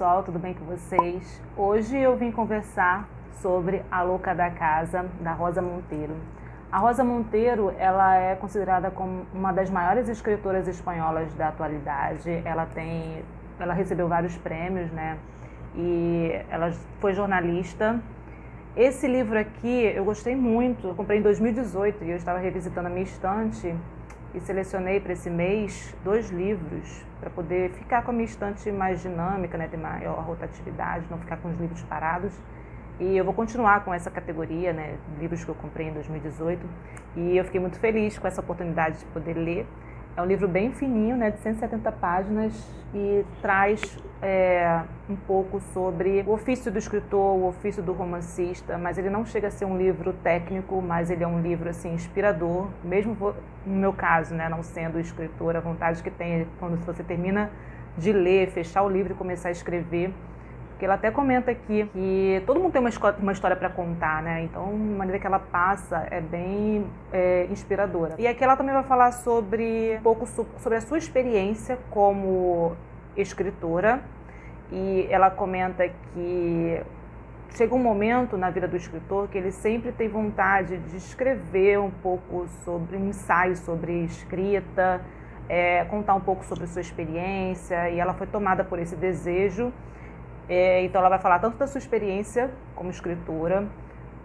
pessoal, tudo bem com vocês? Hoje eu vim conversar sobre A Louca da Casa, da Rosa Monteiro. A Rosa Monteiro, ela é considerada como uma das maiores escritoras espanholas da atualidade. Ela recebeu vários prêmios, né? E ela foi jornalista. Esse livro aqui eu gostei muito, eu comprei em 2018 e eu estava revisitando a minha estante e selecionei para esse mês 2 livros para poder ficar com a minha estante mais dinâmica, né, ter maior rotatividade, não ficar com os livros parados. E eu vou continuar com essa categoria, né, livros que eu comprei em 2018, e eu fiquei muito feliz com essa oportunidade de poder ler. É um livro bem fininho, né, de 170 páginas e traz um pouco sobre o ofício do escritor, o ofício do romancista, mas ele não chega a ser um livro técnico, mas ele é um livro assim inspirador, mesmo no meu caso, né, não sendo escritor, a vontade que tem quando você termina de ler, fechar o livro e começar a escrever. Porque ela até comenta aqui que todo mundo tem uma história para contar, né? Então, a maneira que ela passa é bem inspiradora. E aqui ela também vai falar um pouco sobre a sua experiência como escritora. E ela comenta que chega um momento na vida do escritor que ele sempre tem vontade de escrever um pouco sobre um ensaio sobre escrita, contar um pouco sobre a sua experiência. E ela foi tomada por esse desejo. Então ela vai falar tanto da sua experiência como escritora,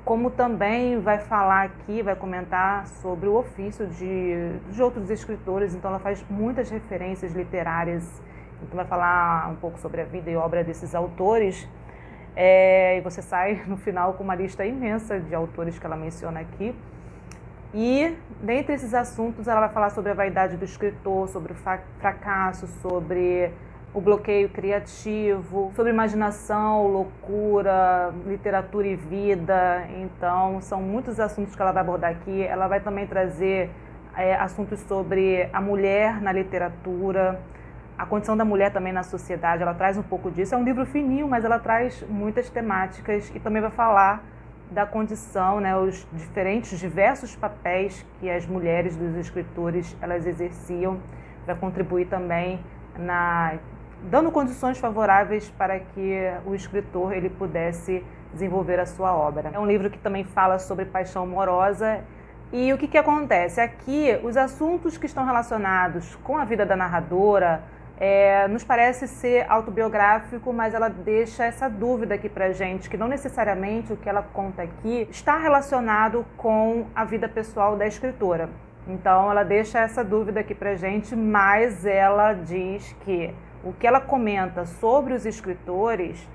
como também vai falar aqui, vai comentar sobre o ofício de outros escritores. Então ela faz muitas referências literárias, então vai falar um pouco sobre a vida e obra desses autores, e você sai no final com uma lista imensa de autores que ela menciona aqui. E dentre esses assuntos ela vai falar sobre a vaidade do escritor, sobre o fracasso, sobre o bloqueio criativo, sobre imaginação, loucura, literatura e vida. Então, são muitos assuntos que ela vai abordar aqui. Ela vai também trazer assuntos sobre a mulher na literatura, a condição da mulher também na sociedade. Ela traz um pouco disso. É um livro fininho, mas ela traz muitas temáticas e também vai falar da condição, né, os diversos papéis que as mulheres dos escritores elas exerciam, para contribuir também dando condições favoráveis para que o escritor ele pudesse desenvolver a sua obra. É um livro que também fala sobre paixão amorosa. E o que acontece? Aqui, os assuntos que estão relacionados com a vida da narradora nos parece ser autobiográfico, mas ela deixa essa dúvida aqui pra gente, que não necessariamente o que ela conta aqui está relacionado com a vida pessoal da escritora. Então ela deixa essa dúvida aqui pra gente, mas ela diz que o que ela comenta sobre os escritores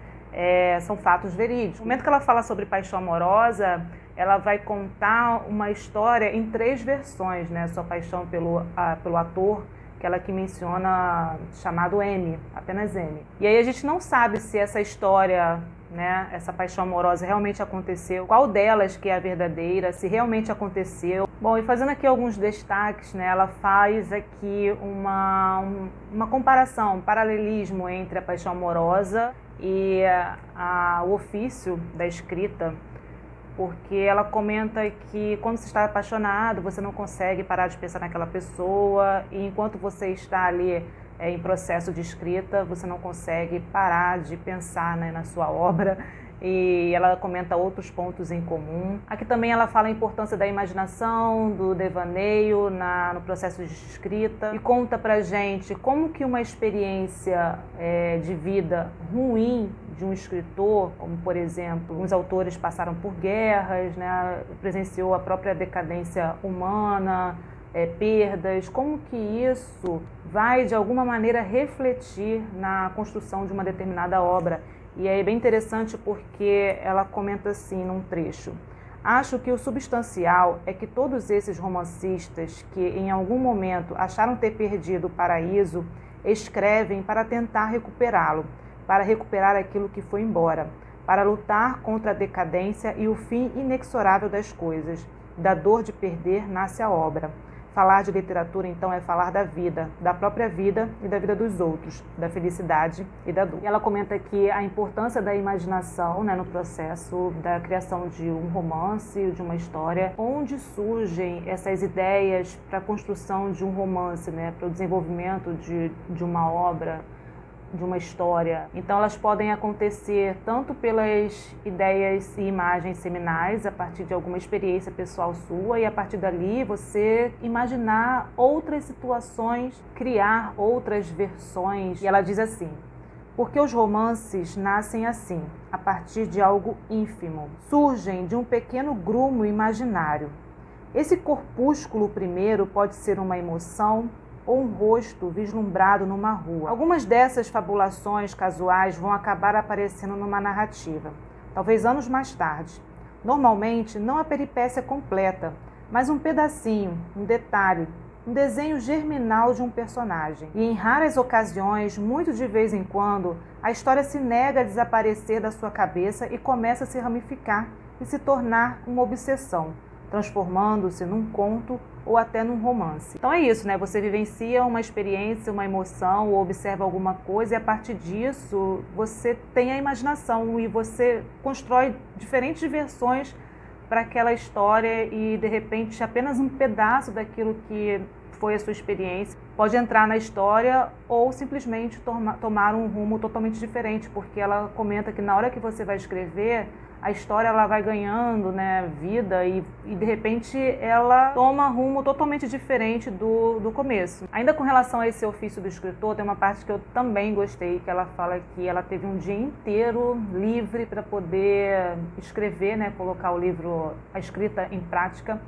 são fatos verídicos. No momento que ela fala sobre paixão amorosa, ela vai contar uma história em 3 versões, né? Sua paixão pelo ator, que ela aqui menciona, chamado M, apenas M. E aí a gente não sabe se essa história, né, essa paixão amorosa realmente aconteceu, qual delas que é a verdadeira, se realmente aconteceu. Bom, e fazendo aqui alguns destaques, né, ela faz aqui uma comparação, um paralelismo entre a paixão amorosa e o ofício da escrita, porque ela comenta que quando você está apaixonado, você não consegue parar de pensar naquela pessoa, e enquanto você está ali em processo de escrita, você não consegue parar de pensar, né, na sua obra. E ela comenta outros pontos em comum. Aqui também ela fala a importância da imaginação, do devaneio no processo de escrita, e conta pra gente como que uma experiência de vida ruim de um escritor, como por exemplo, alguns autores passaram por guerras, né, presenciou a própria decadência humana, perdas, como que isso vai de alguma maneira refletir na construção de uma determinada obra. E é bem interessante porque ela comenta assim num trecho: acho que o substancial é que todos esses romancistas que em algum momento acharam ter perdido o paraíso escrevem para tentar recuperá-lo, para recuperar aquilo que foi embora, para lutar contra a decadência e o fim inexorável das coisas. Da dor de perder nasce a obra. Falar de literatura, então, é falar da vida, da própria vida e da vida dos outros, da felicidade e da dor. E ela comenta aqui a importância da imaginação, né, no processo da criação de um romance, de uma história, onde surgem essas ideias para a construção de um romance, né, para o desenvolvimento de uma obra. de uma história. Então elas podem acontecer tanto pelas ideias e imagens seminais, a partir de alguma experiência pessoal sua, e a partir dali você imaginar outras situações, criar outras versões. E ela diz assim: porque os romances nascem assim, a partir de algo ínfimo, surgem de um pequeno grumo imaginário. Esse corpúsculo primeiro pode ser uma emoção ou um rosto vislumbrado numa rua. Algumas dessas fabulações casuais vão acabar aparecendo numa narrativa, talvez anos mais tarde. Normalmente, não a peripécia completa, mas um pedacinho, um detalhe, um desenho germinal de um personagem. E em raras ocasiões, muito de vez em quando, a história se nega a desaparecer da sua cabeça e começa a se ramificar e se tornar uma obsessão, transformando-se num conto ou até num romance. Então é isso, né? Você vivencia uma experiência, uma emoção, ou observa alguma coisa, e a partir disso você tem a imaginação e você constrói diferentes versões para aquela história, e de repente apenas um pedaço daquilo que foi a sua experiência pode entrar na história, ou simplesmente tomar um rumo totalmente diferente, porque ela comenta que na hora que você vai escrever, a história ela vai ganhando, né, vida, e de repente ela toma rumo totalmente diferente do começo. Ainda com relação a esse ofício do escritor, tem uma parte que eu também gostei, que ela fala que ela teve um dia inteiro livre para poder escrever, né, colocar o livro, a escrita em prática,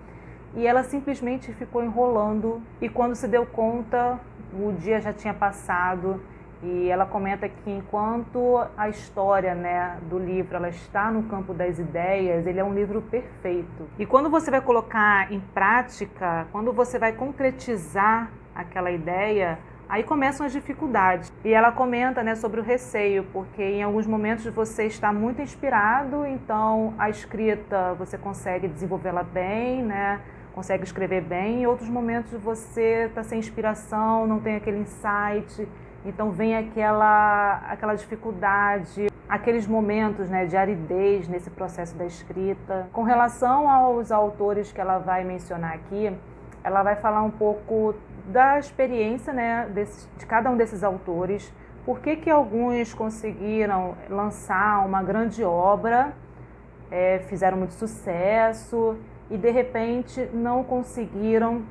e ela simplesmente ficou enrolando, e quando se deu conta, o dia já tinha passado. E ela comenta que enquanto a história, né, do livro ela está no campo das ideias, ele é um livro perfeito. E quando você vai colocar em prática, quando você vai concretizar aquela ideia, aí começam as dificuldades. E ela comenta, né, sobre o receio, porque em alguns momentos você está muito inspirado, então a escrita você consegue desenvolvê-la bem, né, consegue escrever bem. Em outros momentos você está sem inspiração, não tem aquele insight. Então vem aquela dificuldade, aqueles momentos, né, de aridez nesse processo da escrita. Com relação aos autores que ela vai mencionar aqui, ela vai falar um pouco da experiência, né, de cada um desses autores, por que alguns conseguiram lançar uma grande obra, fizeram muito sucesso, e de repente não conseguiram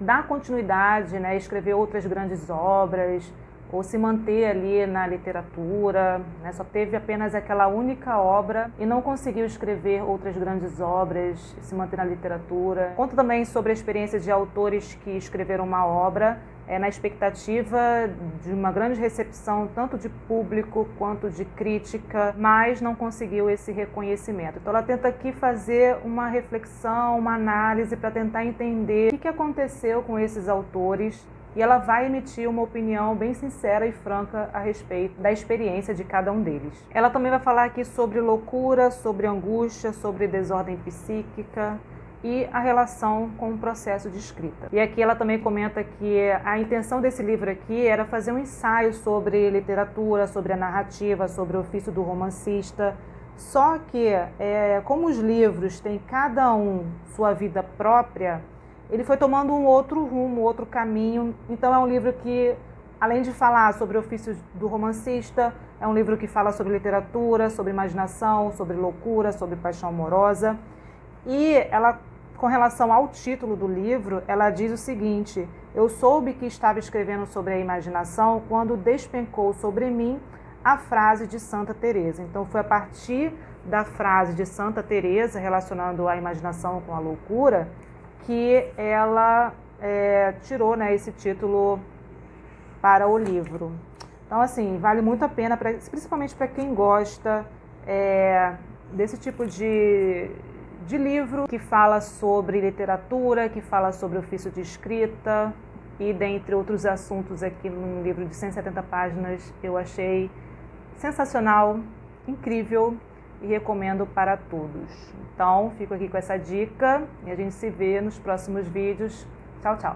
dar continuidade, né, escrever outras grandes obras, ou se manter ali na literatura, né? Só teve apenas aquela única obra e não conseguiu escrever outras grandes obras, se manter na literatura. Conta também sobre a experiência de autores que escreveram uma obra na expectativa de uma grande recepção, tanto de público quanto de crítica, mas não conseguiu esse reconhecimento. Então ela tenta aqui fazer uma reflexão, uma análise para tentar entender o que aconteceu com esses autores, e ela vai emitir uma opinião bem sincera e franca a respeito da experiência de cada um deles. Ela também vai falar aqui sobre loucura, sobre angústia, sobre desordem psíquica e a relação com o processo de escrita. E aqui ela também comenta que a intenção desse livro aqui era fazer um ensaio sobre literatura, sobre a narrativa, sobre o ofício do romancista. Só que, como os livros têm cada um sua vida própria, ele foi tomando um outro rumo, outro caminho. Então é um livro que, além de falar sobre o ofício do romancista, é um livro que fala sobre literatura, sobre imaginação, sobre loucura, sobre paixão amorosa. E ela, com relação ao título do livro, ela diz o seguinte: eu soube que estava escrevendo sobre a imaginação quando despencou sobre mim a frase de Santa Teresa. Então foi a partir da frase de Santa Teresa, relacionando a imaginação com a loucura, que ela tirou, né, esse título para o livro. Então, assim, vale muito a pena, principalmente para quem gosta desse tipo de livro que fala sobre literatura, que fala sobre ofício de escrita, e dentre outros assuntos aqui num livro de 170 páginas, eu achei sensacional, incrível, e recomendo para todos. Então, fico aqui com essa dica e a gente se vê nos próximos vídeos. Tchau, tchau!